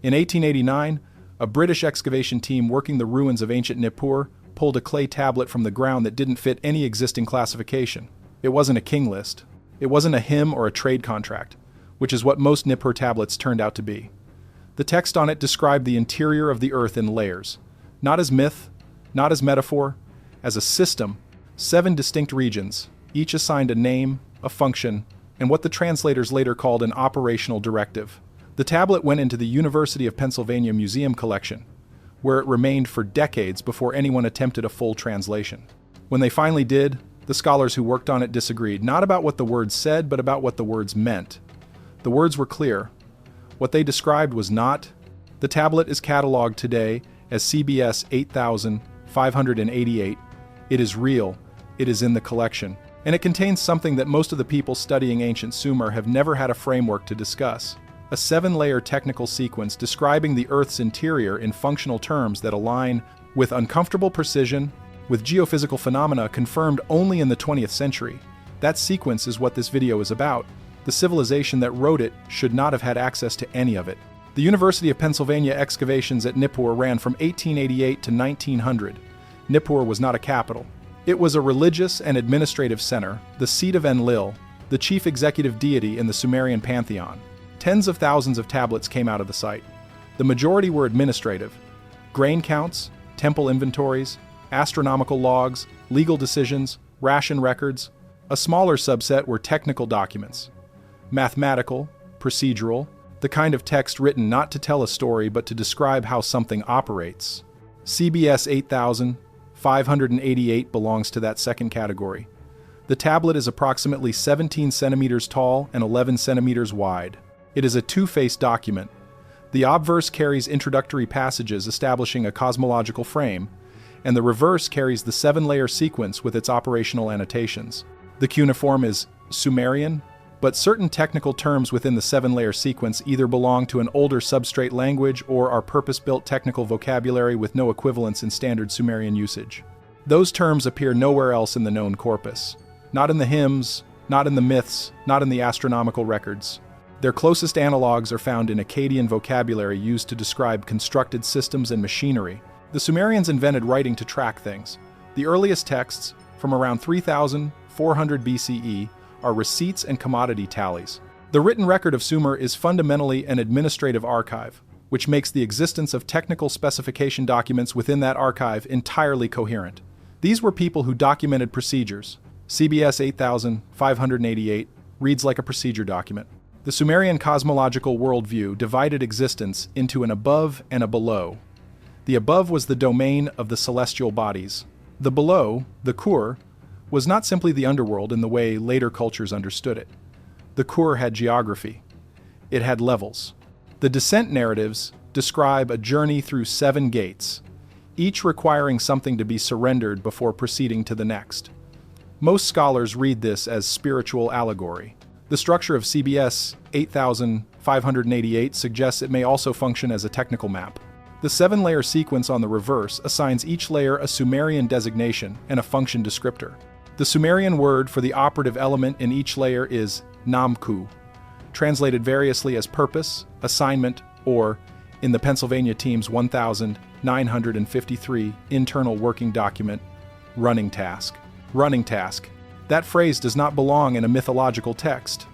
In 1889, a British excavation team working the ruins of ancient Nippur pulled a clay tablet from the ground that didn't fit any existing classification. It wasn't a king list. It wasn't a hymn or a trade contract, which is what most Nippur tablets turned out to be. The text on it described the interior of the earth in layers, not as myth, not as metaphor, as a system, 7 distinct regions, each assigned a name, a function, and what the translators later called an operational directive. The tablet went into the University of Pennsylvania Museum collection, where it remained for decades before anyone attempted a full translation. When they finally did, the scholars who worked on it disagreed, not about what the words said, but about what the words meant. The words were clear. What they described was not. The tablet is cataloged today as CBS 8588. It is real. It is in the collection. And it contains something that most of the people studying ancient Sumer have never had a framework to discuss. A 7-layer technical sequence describing the Earth's interior in functional terms that align with uncomfortable precision, with geophysical phenomena confirmed only in the 20th century. That sequence is what this video is about. The civilization that wrote it should not have had access to any of it. The University of Pennsylvania excavations at Nippur ran from 1888 to 1900. Nippur was not a capital. It was a religious and administrative center, the seat of Enlil, the chief executive deity in the Sumerian pantheon. Tens of thousands of tablets came out of the site. The majority were administrative: grain counts, temple inventories, astronomical logs, legal decisions, ration records. A smaller subset were technical documents: mathematical, procedural, the kind of text written not to tell a story but to describe how something operates. CBS 8588 belongs to that second category. The tablet is approximately 17 centimeters tall and 11 centimeters wide. It is a two-faced document. The obverse carries introductory passages establishing a cosmological frame, and the reverse carries the 7-layer sequence with its operational annotations. The cuneiform is Sumerian, but certain technical terms within the 7-layer sequence either belong to an older substrate language or are purpose-built technical vocabulary with no equivalence in standard Sumerian usage. Those terms appear nowhere else in the known corpus. Not in the hymns, not in the myths, not in the astronomical records. Their closest analogues are found in Akkadian vocabulary used to describe constructed systems and machinery. The Sumerians invented writing to track things. The earliest texts, from around 3400 BCE, are receipts and commodity tallies. The written record of Sumer is fundamentally an administrative archive, which makes the existence of technical specification documents within that archive entirely coherent. These were people who documented procedures. CBS 8588 reads like a procedure document. The Sumerian cosmological worldview divided existence into an above and a below. The above was the domain of the celestial bodies. The below, the Kur, was not simply the underworld in the way later cultures understood it. The Kur had geography. It had levels. The descent narratives describe a journey through 7 gates, each requiring something to be surrendered before proceeding to the next. Most scholars read this as spiritual allegory. The structure of CBS 8588 suggests it may also function as a technical map. The 7-layer sequence on the reverse assigns each layer a Sumerian designation and a function descriptor. The Sumerian word for the operative element in each layer is namku, translated variously as purpose, assignment, or, in the Pennsylvania team's 1953 internal working document, running task. Running task. That phrase does not belong in a mythological text.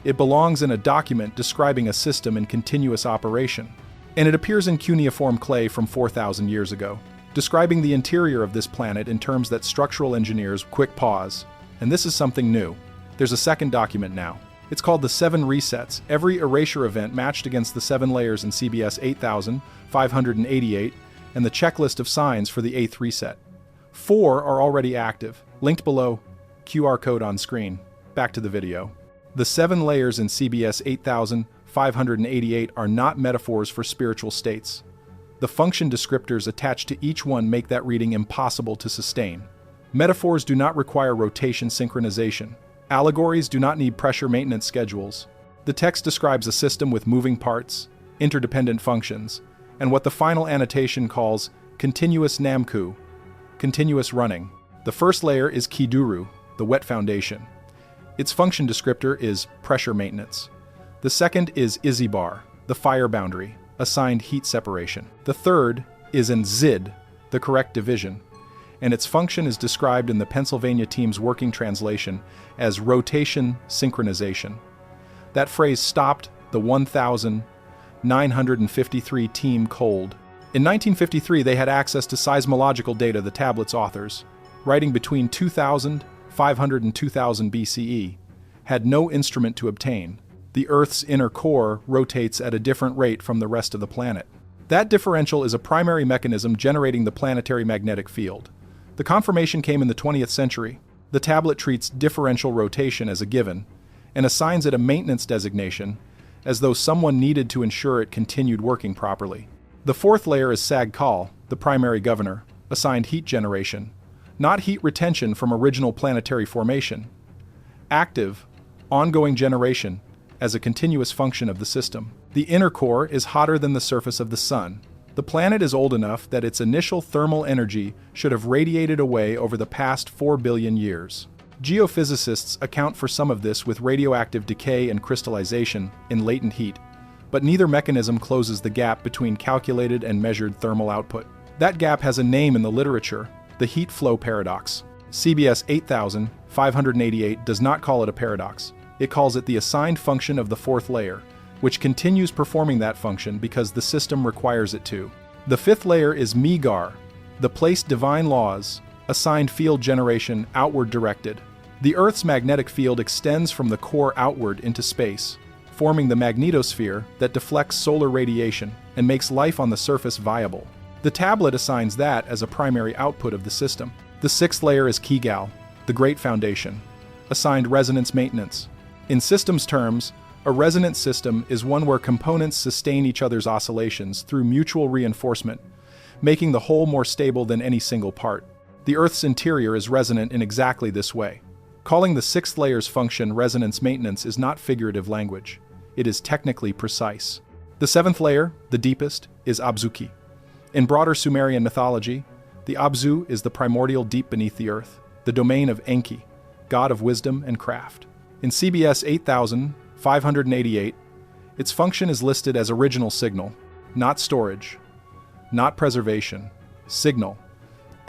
It belongs in a document describing a system in continuous operation. And it appears in cuneiform clay from 4,000 years ago, describing the interior of this planet in terms that structural engineers quick pause. And this is something new. There's a second document now. It's called the 7 Resets, every erasure event matched against the 7 layers in CBS 8588, and the checklist of signs for the 8th reset. 4 are already active, linked below, QR code on screen. Back to the video. The 7 layers in CBS 8588 are not metaphors for spiritual states. The function descriptors attached to each one make that reading impossible to sustain. Metaphors do not require rotation synchronization. Allegories do not need pressure maintenance schedules. The text describes a system with moving parts, interdependent functions, and what the final annotation calls continuous namku, continuous running. The first layer is Kiduru, the wet foundation. Its function descriptor is pressure maintenance. The second is Izibar, the fire boundary. assigned heat separation. The third is an zid, the correct division, and its function is described in the Pennsylvania team's working translation as rotation synchronization. That phrase stopped the 1,953 team cold. In 1953, they had access to seismological data, the tablet's authors, writing between 2500 and 2000 BCE, had no instrument to obtain. The Earth's inner core rotates at a different rate from the rest of the planet. That differential is a primary mechanism generating the planetary magnetic field. The confirmation came in the 20th century. The tablet treats differential rotation as a given and assigns it a maintenance designation, as though someone needed to ensure it continued working properly. The fourth layer is Sag-Kal, the primary governor, assigned heat generation, not heat retention from original planetary formation. Active, ongoing generation as a continuous function of the system. The inner core is hotter than the surface of the sun. The planet is old enough that its initial thermal energy should have radiated away over the past 4 billion years. Geophysicists account for some of this with radioactive decay and crystallization in latent heat, but neither mechanism closes the gap between calculated and measured thermal output. That gap has a name in the literature, the heat flow paradox. CBS 8588 does not call it a paradox. It calls it the assigned function of the fourth layer, which continues performing that function because the system requires it to. The fifth layer is Megar, the placed divine laws, assigned field generation outward directed. The Earth's magnetic field extends from the core outward into space, forming the magnetosphere that deflects solar radiation and makes life on the surface viable. The tablet assigns that as a primary output of the system. The sixth layer is Kigal, the Great Foundation, assigned resonance maintenance. In systems terms, a resonant system is one where components sustain each other's oscillations through mutual reinforcement, making the whole more stable than any single part. The Earth's interior is resonant in exactly this way. Calling the sixth layer's function resonance maintenance is not figurative language. It is technically precise. The seventh layer, the deepest, is Abzuki. In broader Sumerian mythology, the Abzu is the primordial deep beneath the earth, the domain of Enki, god of wisdom and craft. In CBS 8588, its function is listed as original signal, not storage, not preservation, signal,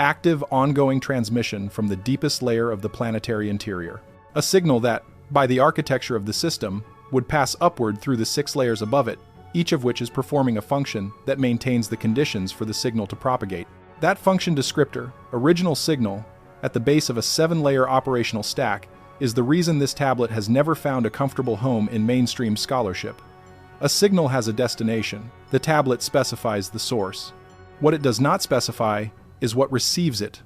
active ongoing transmission from the deepest layer of the planetary interior. A signal that, by the architecture of the system, would pass upward through the 6 layers above it, each of which is performing a function that maintains the conditions for the signal to propagate. That function descriptor, original signal, at the base of a 7-layer operational stack, is the reason this tablet has never found a comfortable home in mainstream scholarship. A signal has a destination. The tablet specifies the source. What it does not specify is what receives it,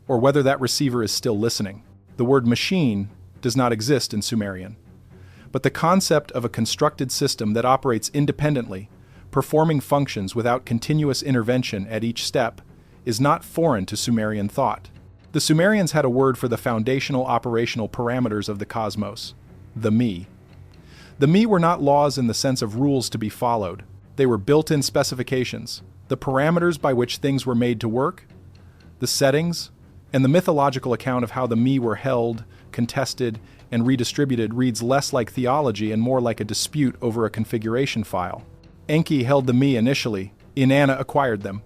or whether that receiver is still listening. The word machine does not exist in Sumerian. But the concept of a constructed system that operates independently, performing functions without continuous intervention at each step, is not foreign to Sumerian thought. The Sumerians had a word for the foundational operational parameters of the cosmos, the me. The me were not laws in the sense of rules to be followed. They were built-in specifications, the parameters by which things were made to work, the settings, and the mythological account of how the me were held, contested, and redistributed reads less like theology and more like a dispute over a configuration file. Enki held the me initially, Inanna acquired them.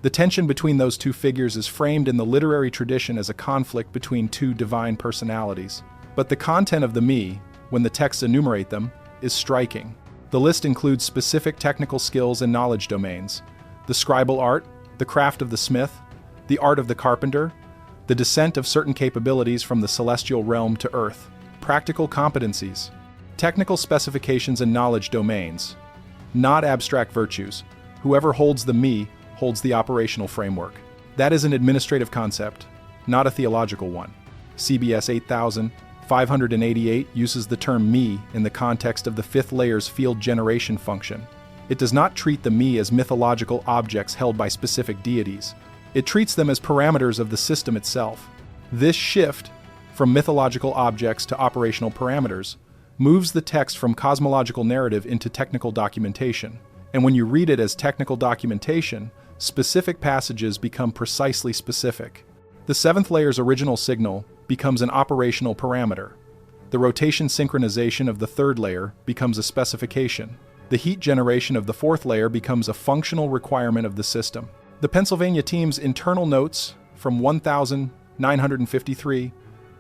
The tension between those two figures is framed in the literary tradition as a conflict between two divine personalities. But the content of the me, when the texts enumerate them, is striking. The list includes specific technical skills and knowledge domains: the scribal art, the craft of the smith, the art of the carpenter, the descent of certain capabilities from the celestial realm to earth, practical competencies, technical specifications and knowledge domains, not abstract virtues. Whoever holds the me holds the operational framework. That is an administrative concept, not a theological one. CBS 8588 uses the term me in the context of the 5th layer's field generation function. It does not treat the me as mythological objects held by specific deities. It treats them as parameters of the system itself. This shift from mythological objects to operational parameters moves the text from cosmological narrative into technical documentation. And when you read it as technical documentation, specific passages become precisely specific. The 7th layer's original signal becomes an operational parameter. The rotation synchronization of the 3rd layer becomes a specification. The heat generation of the fourth layer becomes a functional requirement of the system. The Pennsylvania team's internal notes from 1953,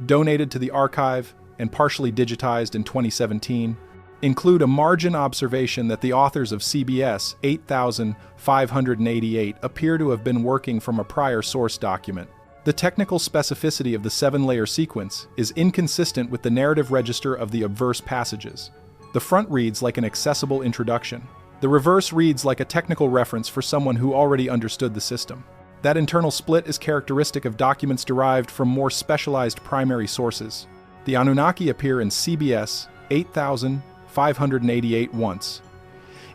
donated to the archive and partially digitized in 2017, include a margin observation that the authors of CBS 8588 appear to have been working from a prior source document. The technical specificity of the 7-layer sequence is inconsistent with the narrative register of the obverse passages. The front reads like an accessible introduction. The reverse reads like a technical reference for someone who already understood the system. That internal split is characteristic of documents derived from more specialized primary sources. The Anunnaki appear in CBS 8588 once.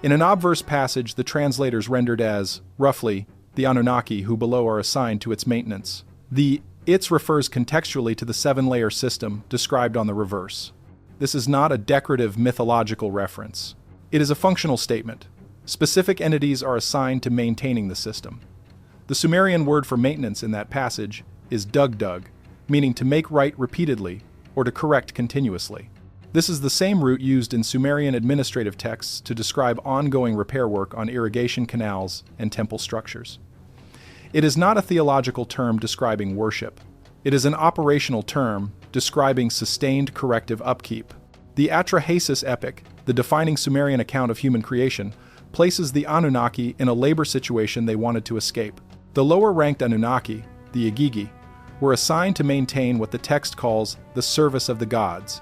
In an obverse passage, the translators rendered as, roughly, the Anunnaki who below are assigned to its maintenance. The its refers contextually to the 7-layer system described on the reverse. This is not a decorative mythological reference. It is a functional statement. Specific entities are assigned to maintaining the system. The Sumerian word for maintenance in that passage is dug, meaning to make right repeatedly or to correct continuously. This is the same root used in Sumerian administrative texts to describe ongoing repair work on irrigation canals and temple structures. It is not a theological term describing worship. It is an operational term describing sustained corrective upkeep. The Atrahasis epic, the defining Sumerian account of human creation, places the Anunnaki in a labor situation they wanted to escape. The lower-ranked Anunnaki, the Igigi, were assigned to maintain what the text calls the service of the gods,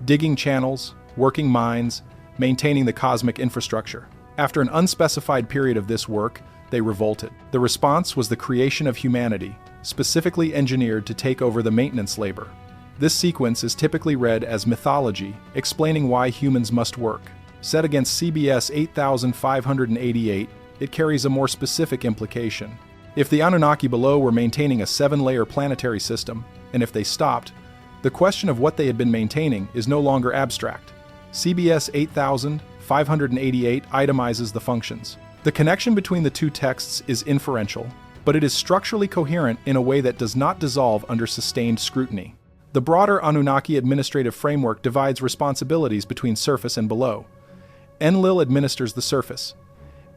digging channels, working mines, maintaining the cosmic infrastructure. After an unspecified period of this work, they revolted. The response was the creation of humanity, specifically engineered to take over the maintenance labor. This sequence is typically read as mythology, explaining why humans must work. Set against CBS 8588, it carries a more specific implication. If the Anunnaki below were maintaining a 7-layer planetary system, and if they stopped, the question of what they had been maintaining is no longer abstract. CBS 8588 itemizes the functions. The connection between the two texts is inferential, but it is structurally coherent in a way that does not dissolve under sustained scrutiny. The broader Anunnaki administrative framework divides responsibilities between surface and below. Enlil administers the surface.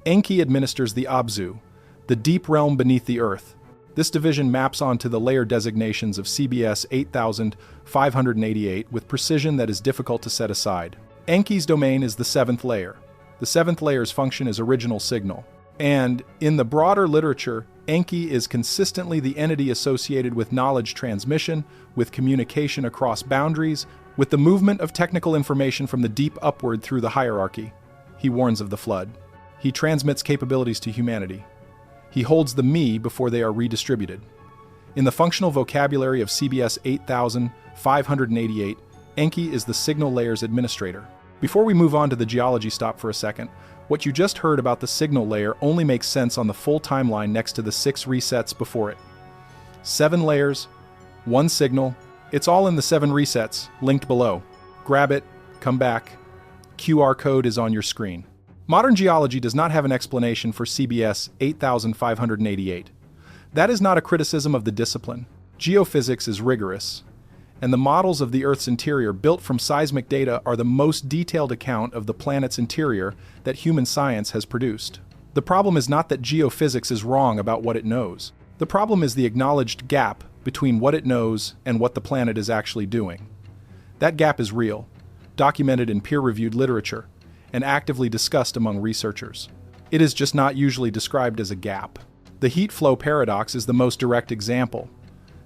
Enki administers the Abzu, the deep realm beneath the earth. This division maps onto the layer designations of CBS 8588 with precision that is difficult to set aside. Enki's domain is the 7th layer. The 7th layer's function is original signal. And, in the broader literature, Enki is consistently the entity associated with knowledge transmission, with communication across boundaries, with the movement of technical information from the deep upward through the hierarchy. He warns of the flood. He transmits capabilities to humanity. He holds the me before they are redistributed. In the functional vocabulary of CBS 8588, Enki is the signal layer's administrator. Before we move on to the geology, stop for a second. What you just heard about the signal layer only makes sense on the full timeline next to the 6 resets before it. 7 layers, 1 signal, it's all in the 7 resets, linked below. Grab it, come back. QR code is on your screen. Modern geology does not have an explanation for CBS 8588. That is not a criticism of the discipline. Geophysics is rigorous, and the models of the Earth's interior built from seismic data are the most detailed account of the planet's interior that human science has produced. The problem is not that geophysics is wrong about what it knows. The problem is the acknowledged gap between what it knows and what the planet is actually doing. That gap is real, documented in peer-reviewed literature, and actively discussed among researchers. It is just not usually described as a gap. The heat flow paradox is the most direct example.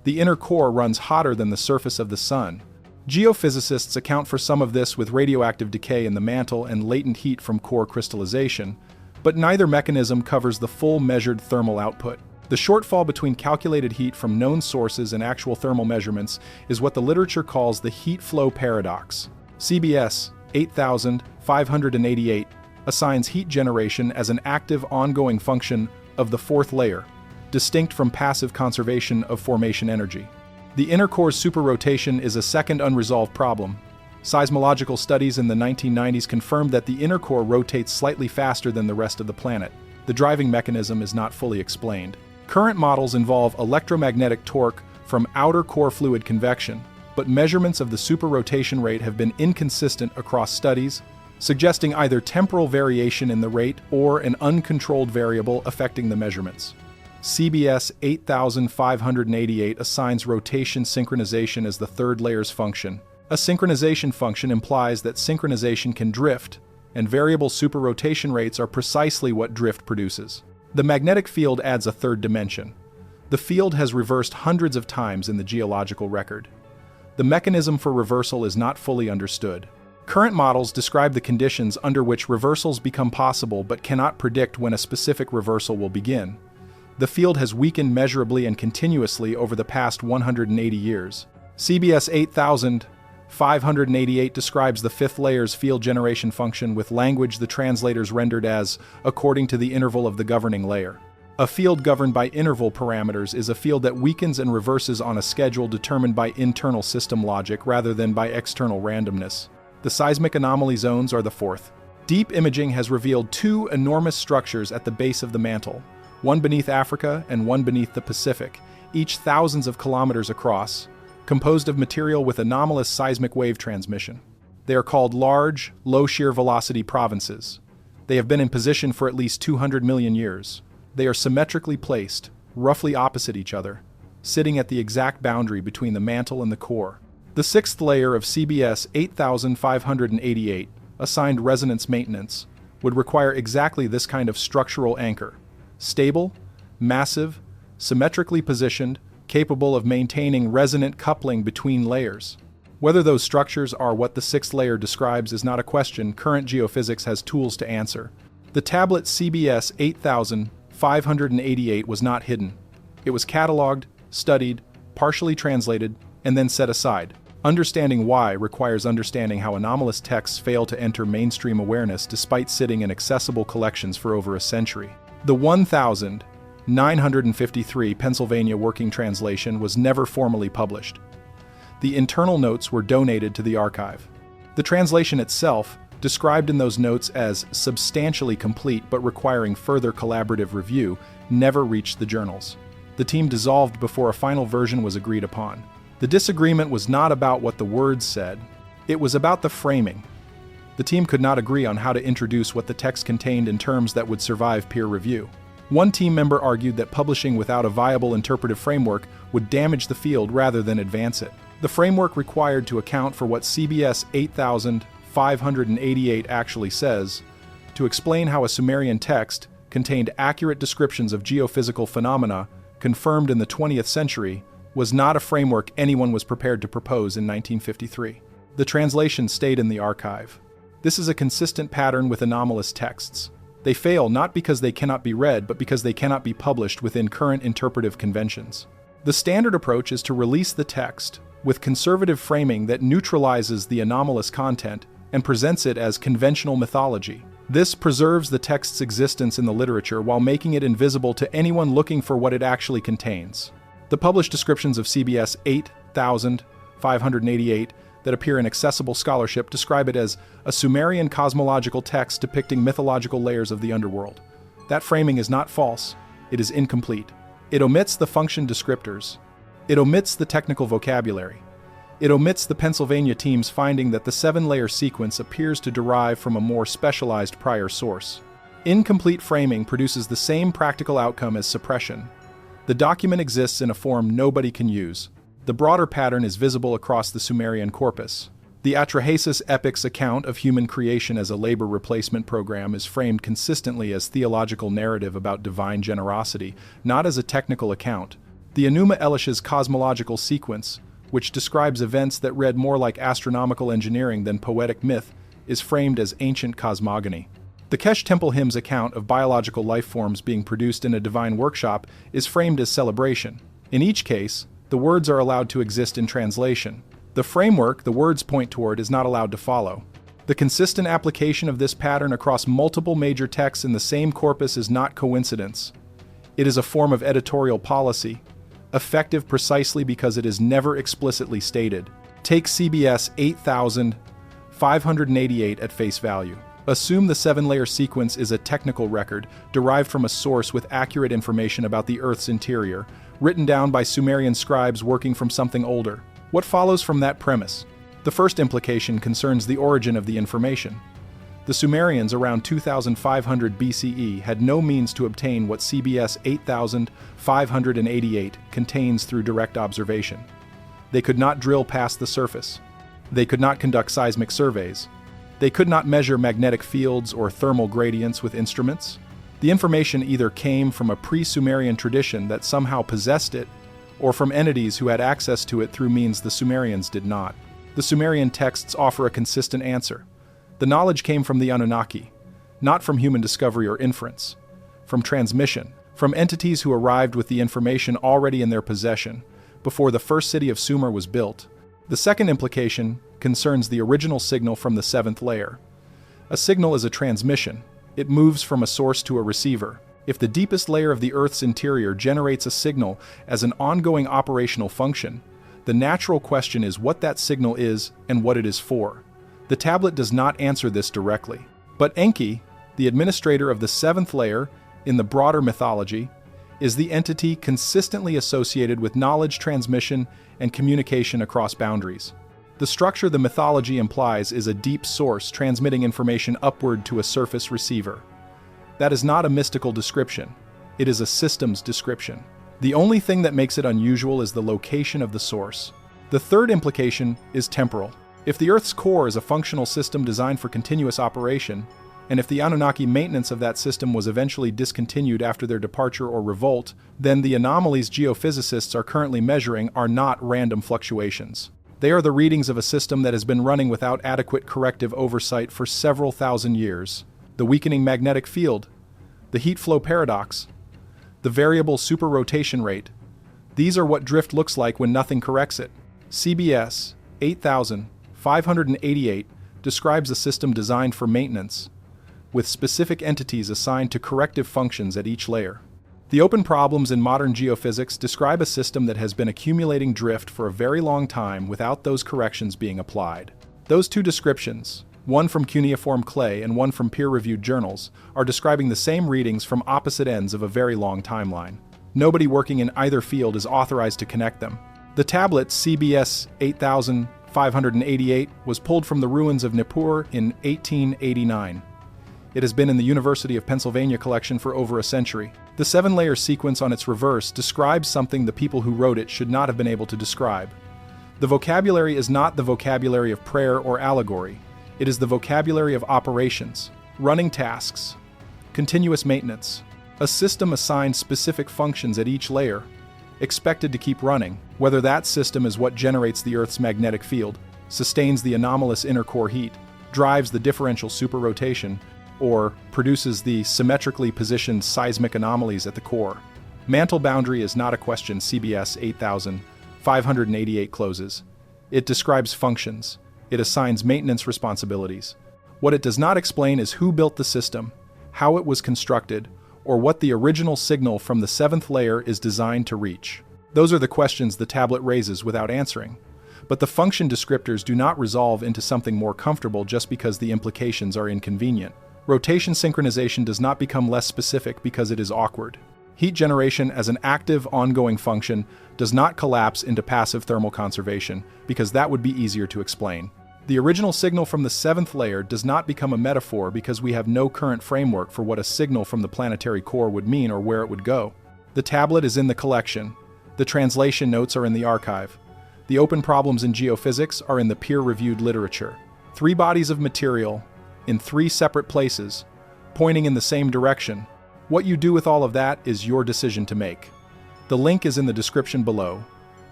The inner core runs hotter than the surface of the sun. Geophysicists account for some of this with radioactive decay in the mantle and latent heat from core crystallization, but neither mechanism covers the full measured thermal output. The shortfall between calculated heat from known sources and actual thermal measurements is what the literature calls the heat flow paradox. CBS 8588 assigns heat generation as an active ongoing function of the 4th layer, distinct from passive conservation of formation energy. The inner core's superrotation is a second unresolved problem. Seismological studies in the 1990s confirmed that the inner core rotates slightly faster than the rest of the planet. The driving mechanism is not fully explained. Current models involve electromagnetic torque from outer core fluid convection, but measurements of the superrotation rate have been inconsistent across studies, suggesting either temporal variation in the rate or an uncontrolled variable affecting the measurements. CBS 8588 assigns rotation synchronization as the third layer's function. A synchronization function implies that synchronization can drift, and variable superrotation rates are precisely what drift produces. The magnetic field adds a third dimension. The field has reversed hundreds of times in the geological record. The mechanism for reversal is not fully understood. Current models describe the conditions under which reversals become possible but cannot predict when a specific reversal will begin. The field has weakened measurably and continuously over the past 180 years. CBS 8588 describes the fifth layer's field generation function with language the translators rendered as according to the interval of the governing layer. A field governed by interval parameters is a field that weakens and reverses on a schedule determined by internal system logic rather than by external randomness. The seismic anomaly zones are the fourth. Deep imaging has revealed two enormous structures at the base of the mantle, one beneath Africa and one beneath the Pacific, each thousands of kilometers across, composed of material with anomalous seismic wave transmission. They are called large, low shear velocity provinces. They have been in position for at least 200 million years. They are symmetrically placed, roughly opposite each other, sitting at the exact boundary between the mantle and the core. The sixth layer of CBS 8588, assigned resonance maintenance, would require exactly this kind of structural anchor: stable, massive, symmetrically positioned, capable of maintaining resonant coupling between layers. Whether those structures are what the sixth layer describes is not a question current geophysics has tools to answer. The tablet CBS 8588 was not hidden. It was cataloged, studied, partially translated, and then set aside. Understanding why requires understanding how anomalous texts fail to enter mainstream awareness despite sitting in accessible collections for over a century. The 1953 Pennsylvania Working Translation was never formally published. The internal notes were donated to the archive. The translation itself, described in those notes as substantially complete but requiring further collaborative review, never reached the journals. The team dissolved before a final version was agreed upon. The disagreement was not about what the words said, it was about the framing. The team could not agree on how to introduce what the text contained in terms that would survive peer review. One team member argued that publishing without a viable interpretive framework would damage the field rather than advance it. The framework required to account for what CBS 8588 actually says, to explain how a Sumerian text contained accurate descriptions of geophysical phenomena confirmed in the 20th century, was not a framework anyone was prepared to propose in 1953. The translation stayed in the archive. This is a consistent pattern with anomalous texts. They fail not because they cannot be read, but because they cannot be published within current interpretive conventions. The standard approach is to release the text with conservative framing that neutralizes the anomalous content and presents it as conventional mythology. This preserves the text's existence in the literature while making it invisible to anyone looking for what it actually contains. The published descriptions of CBS 8588 that appear in accessible scholarship describe it as a Sumerian cosmological text depicting mythological layers of the underworld. That framing is not false, it is incomplete. It omits the function descriptors. It omits the technical vocabulary. It omits the Pennsylvania team's finding that the 7-layer sequence appears to derive from a more specialized prior source. Incomplete framing produces the same practical outcome as suppression. The document exists in a form nobody can use. The broader pattern is visible across the Sumerian corpus. The Atrahasis epic's account of human creation as a labor replacement program is framed consistently as theological narrative about divine generosity, not as a technical account. The Enuma Elish's cosmological sequence, which describes events that read more like astronomical engineering than poetic myth, is framed as ancient cosmogony. The Kesh Temple Hymn's account of biological life forms being produced in a divine workshop is framed as celebration. In each case, the words are allowed to exist in translation. The framework the words point toward is not allowed to follow. The consistent application of this pattern across multiple major texts in the same corpus is not coincidence. It is a form of editorial policy, effective precisely because it is never explicitly stated. Take CBS 8588 at face value. Assume the 7-layer sequence is a technical record derived from a source with accurate information about the Earth's interior, written down by Sumerian scribes working from something older. What follows from that premise? The first implication concerns the origin of the information. The Sumerians around 2500 BCE had no means to obtain what CBS 8588 contains through direct observation. They could not drill past the surface. They could not conduct seismic surveys. They could not measure magnetic fields or thermal gradients with instruments. The information either came from a pre-Sumerian tradition that somehow possessed it, or from entities who had access to it through means the Sumerians did not. The Sumerian texts offer a consistent answer. The knowledge came from the Anunnaki, not from human discovery or inference, from transmission, from entities who arrived with the information already in their possession before the first city of Sumer was built. The second implication concerns the original signal from the seventh layer. A signal is a transmission. It moves from a source to a receiver. If the deepest layer of the Earth's interior generates a signal as an ongoing operational function, the natural question is what that signal is and what it is for. The tablet does not answer this directly. But Enki, the administrator of the seventh layer in the broader mythology, is the entity consistently associated with knowledge transmission and communication across boundaries. The structure the mythology implies is a deep source transmitting information upward to a surface receiver. That is not a mystical description. It is a systems description. The only thing that makes it unusual is the location of the source. The third implication is temporal. If the Earth's core is a functional system designed for continuous operation, and if the Anunnaki maintenance of that system was eventually discontinued after their departure or revolt, then the anomalies geophysicists are currently measuring are not random fluctuations. They are the readings of a system that has been running without adequate corrective oversight for several thousand years. The weakening magnetic field, the heat flow paradox, the variable superrotation rate. These are what drift looks like when nothing corrects it. CBS 8588 describes a system designed for maintenance, with specific entities assigned to corrective functions at each layer. The open problems in modern geophysics describe a system that has been accumulating drift for a very long time without those corrections being applied. Those two descriptions, one from cuneiform clay and one from peer-reviewed journals, are describing the same readings from opposite ends of a very long timeline. Nobody working in either field is authorized to connect them. The tablet CBS 8588 was pulled from the ruins of Nippur in 1889. It has been in the University of Pennsylvania collection for over a century. The seven-layer sequence on its reverse describes something the people who wrote it should not have been able to describe. The vocabulary is not the vocabulary of prayer or allegory. It is the vocabulary of operations, running tasks, continuous maintenance. A system assigns specific functions at each layer, expected to keep running, whether that system is what generates the Earth's magnetic field, sustains the anomalous inner core heat, drives the differential superrotation, or produces the symmetrically positioned seismic anomalies at the core. Mantle boundary is not a question CBS 8588 closes. It describes functions. It assigns maintenance responsibilities. What it does not explain is who built the system, how it was constructed, or what the original signal from the seventh layer is designed to reach. Those are the questions the tablet raises without answering. But the function descriptors do not resolve into something more comfortable just because the implications are inconvenient. Rotation synchronization does not become less specific because it is awkward. Heat generation as an active, ongoing function does not collapse into passive thermal conservation because that would be easier to explain. The original signal from the seventh layer does not become a metaphor because we have no current framework for what a signal from the planetary core would mean or where it would go. The tablet is in the collection. The translation notes are in the archive. The open problems in geophysics are in the peer-reviewed literature. 3 bodies of material in 3 separate places, pointing in the same direction. What you do with all of that is your decision to make. The link is in the description below.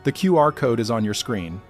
The QR code is on your screen.